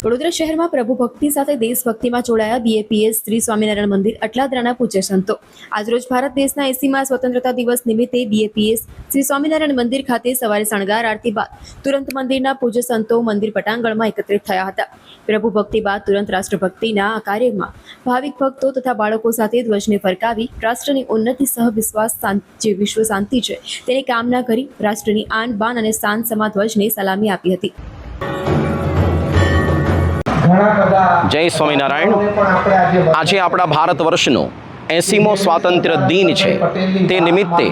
વડોદરા શહેરમાં પ્રભુ ભક્તિ સાથે દેશભક્તિમાં જોડાયા બીએપીએસ શ્રી સ્વામિનારાયણ મંદિર અટલાદરાના પૂજ્ય સંતો. આજરોજ ભારત દેશના 80મા સ્વતંત્રતા દિવસ નિમિત્તે બીએપીએસ શ્રી સ્વામિનારાયણ મંદિર ખાતે સવારે શણગાર આરતી બાદ તુરંત મંદિરના પૂજ્ય સંતો મંદિર પટાંગણમાં એકત્રિત થયા હતા. પ્રભુ ભક્તિ બાદ તુરંત રાષ્ટ્રભક્તિના આ કાર્યમાં ભાવિક ભક્તો તથા બાળકો સાથે ધ્વજને ફરકાવી રાષ્ટ્રની ઉન્નતિ સહ વિશ્વાસ જે વિશ્વ શાંતિ છે તેની કામના કરી રાષ્ટ્રની આન બાન અને શાન સમા ધ્વજને સલામી આપી હતી. જય સ્વામિનારાયણ. આજે આપણા ભારત વર્ષનો 80મો સ્વાતંત્ર્ય દિન છે. તે નિમિત્તે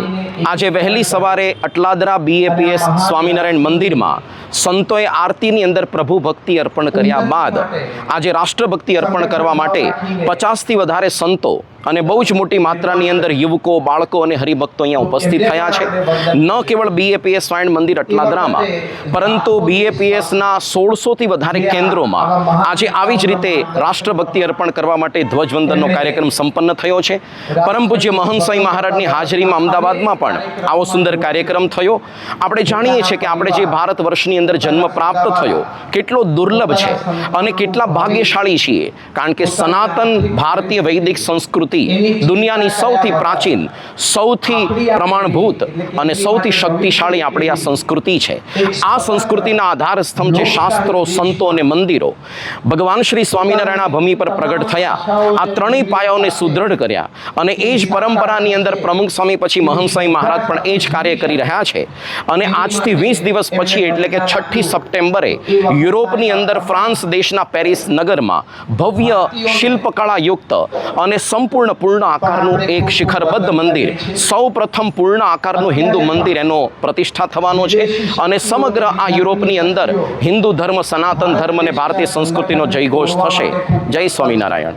આજે વહેલી સવારે અટલાદરા બીએપીએસ સ્વામિનારાયણ મંદિરમાં સંતોએ આરતીની અંદર પ્રભુ ભક્તિ અર્પણ કર્યા બાદ આજે રાષ્ટ્રભક્તિ અર્પણ કરવા માટે 50થી વધારે સંતો અને બહુ જ મોટી માત્રાની અંદર યુવકો, બાળકો અને હરિભક્તો અહીંયા ઉપસ્થિત થયા છે. ન કેવળ બીએપીએસ સ્વામિનારાયણ મંદિર અટલાદરામાં, પરંતુ બીએપીએસના 1600થી વધારે કેન્દ્રોમાં આજે આવી જ રીતે રાષ્ટ્રભક્તિ અર્પણ કરવા માટે ધ્વજવંદનનો કાર્યક્રમ સંપન્ન થયો છે. પરમ પૂજ્ય મહંત સ્વામી મહારાજની હાજરીમાં અમદાવાદમાં પણ આવો સુંદર કાર્યક્રમ થયો. આપણે જાણીએ છીએ કે આપણે જે ભારત વર્ષની અંદર જન્મ પ્રાપ્ત થયો કેટલો દુર્લભ છે અને કેટલા ભાગ્યશાળી છીએ, કારણ કે સનાતન ભારતીય વૈદિક સંસ્કૃતિ દુનિયાની સૌથી પ્રાચીન, સૌથી પ્રમાણભૂત અને સૌથી શક્તિશાળી આપણી આ સંસ્કૃતિ છે. આ સંસ્કૃતિના આધાર સ્તંભ છે શાસ્ત્રો, સંતો અને મંદિરો. ભગવાન શ્રી સ્વામિનારાયણ ભૂમિ પર પ્રગટ થયા, આ ત્રણેય પાયાઓને સુદૃઢ કર્યા અને એ જ પરંપરાની અંદર પ્રમુખ સ્વામી પછી મહંત સ્વામી મહારાજ પણ એ જ કાર્ય કરી રહ્યા છે. અને આજથી 20 દિવસ પછી એટલે કે 6ઠી સપ્ટેમ્બરે યુરોપની અંદર ફ્રાન્સ દેશના પેરિસ નગરમાં ભવ્ય શિલ્પકળાયુક્ત અને સંપૂર્ણ પૂર્ણ આકારનું એક શિખરબદ્ધ મંદિર, સૌ પ્રથમ પૂર્ણ આકારનું હિન્દુ મંદિર એનો પ્રતિષ્ઠા થવાનો છે. અને સમગ્ર આ યુરોપની અંદર હિન્દુ ધર્મ, સનાતન ધર્મ અને ભારતીય સંસ્કૃતિનો જયઘોષ થશે. જય સ્વામિનારાયણ.